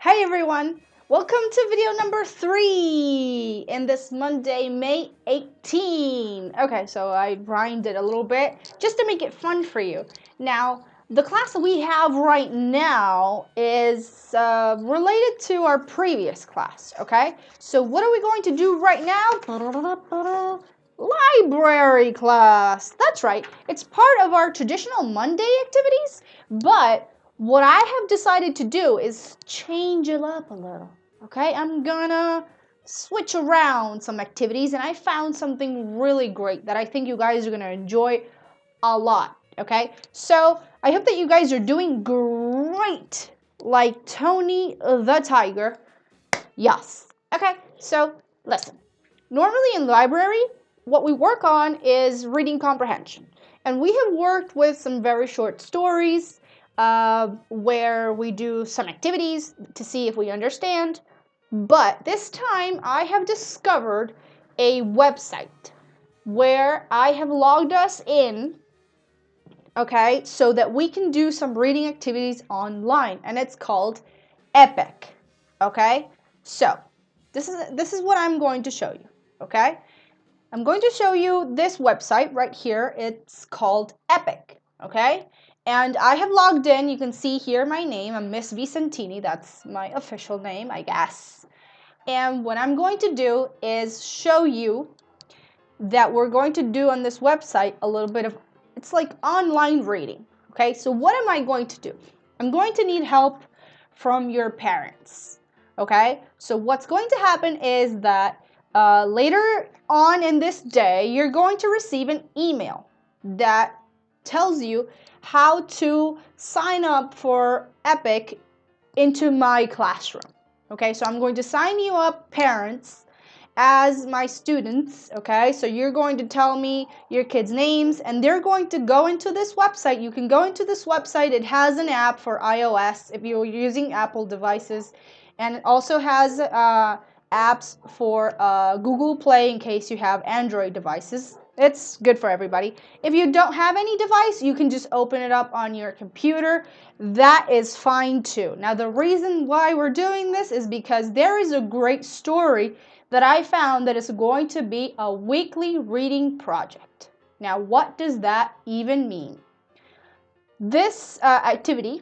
Hey everyone, welcome to video number 3 in this Monday, May 18. Okay, so I rhymed it a little bit just to make it fun for you. Now, the class that we have right now is related to our previous class, okay? So what are we going to do right now? Library class. That's right. It's part of our traditional Monday activities, but what I have decided to do is change it up a little. Okay, I'm gonna switch around some activities, and I found something really great that I think you guys are gonna enjoy a lot. Okay, so I hope that you guys are doing great, like Tony the Tiger. Yes. Okay, so listen. Normally in library, what we work on is reading comprehension. And we have worked with some very short stories where we do some activities to see if we understand. But this time I have discovered a website where I have logged us in, okay, so that we can do some reading activities online. And it's called Epic, okay? So this is what I'm going to show you, okay? I'm going to show you this website right here. It's called Epic, okay? And I have logged in. You can see here my name. I'm Miss Vicentini. That's my official name, I guess. And what I'm going to do is show you that we're going to do on this website a little bit of, it's like online reading, okay? So what am I going to do? I'm going to need help from your parents, okay? So what's going to happen is that later on in this day, you're going to receive an email that tells you how to sign up for Epic into my classroom. Okay, so I'm going to sign you up, parents, as my students. Okay, so you're going to tell me your kids' names, and they're going to go into this website. You can go into this website. It has an app for iOS if you're using Apple devices, and it also has apps for Google Play in case you have Android devices. It's good for everybody. If you don't have any device, you can just open it up on your computer. That is fine too. Now, the reason why we're doing this is because there is a great story that I found that is going to be a weekly reading project. Now, what does that even mean? This activity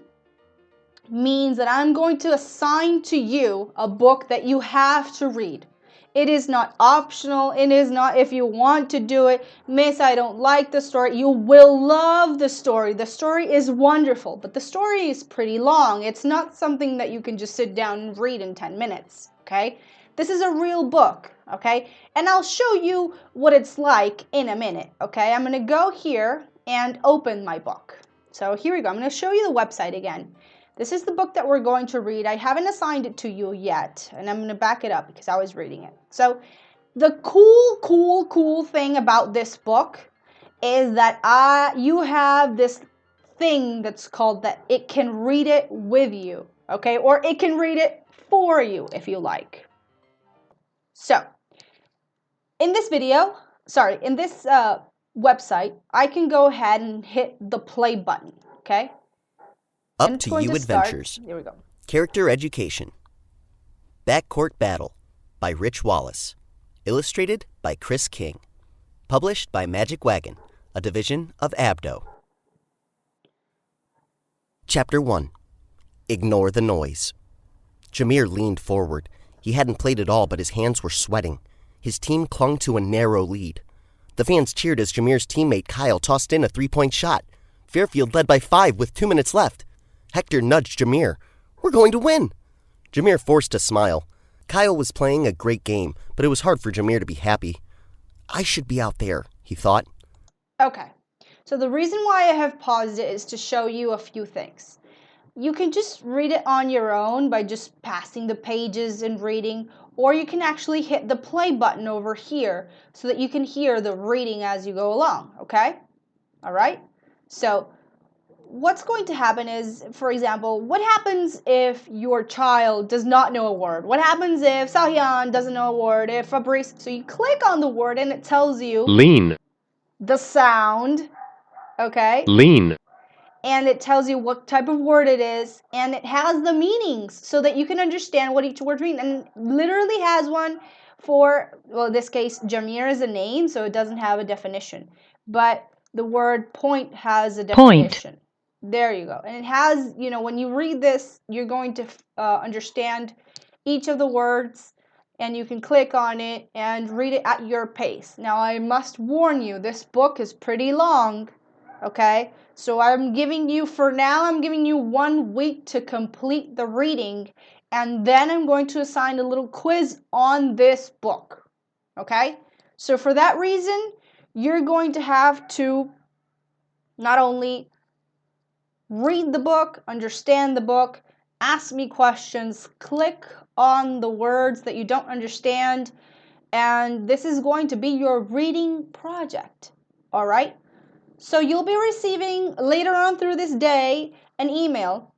means that I'm going to assign to you a book that you have to read. It is not optional. It is not if you want to do it. Miss, I don't like the story. You will love the story. The story is wonderful, but the story is pretty long. It's not something that you can just sit down and read in 10 minutes, okay? This is a real book, okay? And I'll show you what it's like in a minute, okay? I'm going to go here and open my book. So here we go. I'm going to show you the website again. This is the book that we're going to read. I haven't assigned it to you yet, and I'm going to back it up because I was reading it. So the cool thing about this book is that you have this thing that's called that it can read it with you, okay? Or it can read it for you if you like. So in this website, I can go ahead and hit the play button, okay? Up to You Adventures. Here we go. Character Education. Backcourt Battle by Rich Wallace. Illustrated by Chris King. Published by Magic Wagon, a division of Abdo. Chapter 1. Ignore the Noise. Jameer leaned forward. He hadn't played at all, but his hands were sweating. His team clung to a narrow lead. The fans cheered as Jameer's teammate Kyle tossed in a 3-point shot. Fairfield led by 5 with 2 minutes left. Hector nudged Jameer. "We're going to win." Jameer forced a smile. Kyle was playing a great game, but it was hard for Jameer to be happy. "I should be out there," he thought. Okay, so the reason why I have paused it is to show you a few things. You can just read it on your own by just passing the pages and reading, or you can actually hit the play button over here so that you can hear the reading as you go along, okay? All right? So what's going to happen is, for example, what happens if your child does not know a word? What happens if Sahyan doesn't know a word? If Fabrice, so you click on the word and it tells you Lean, the sound, okay? lean, and it tells you what type of word it is, and it has the meanings so that you can understand what each word means. And literally has one for, well, in this case, Jameer is a name, so it doesn't have a definition. But the word point has a definition. There you go. And it has, you know, when you read this, you're going to understand each of the words, and you can click on it and read it at your pace. Now, I must warn you, this book is pretty long, okay? So I'm giving you 1 week to complete the reading, and then I'm going to assign a little quiz on this book, okay? So for that reason, you're going to have to not only read the book, understand the book, ask me questions, click on the words that you don't understand, and this is going to be your reading project, all right? So you'll be receiving later on through this day an email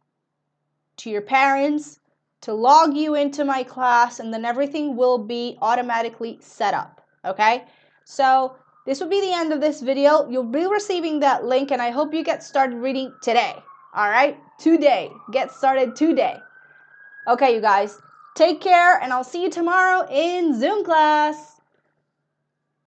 to your parents to log you into my class, and then everything will be automatically set up, okay? So this will be the end of this video. You'll be receiving that link, and I hope you get started reading today, all right? Today. Get started today. Okay, you guys. Take care, and I'll see you tomorrow in Zoom class.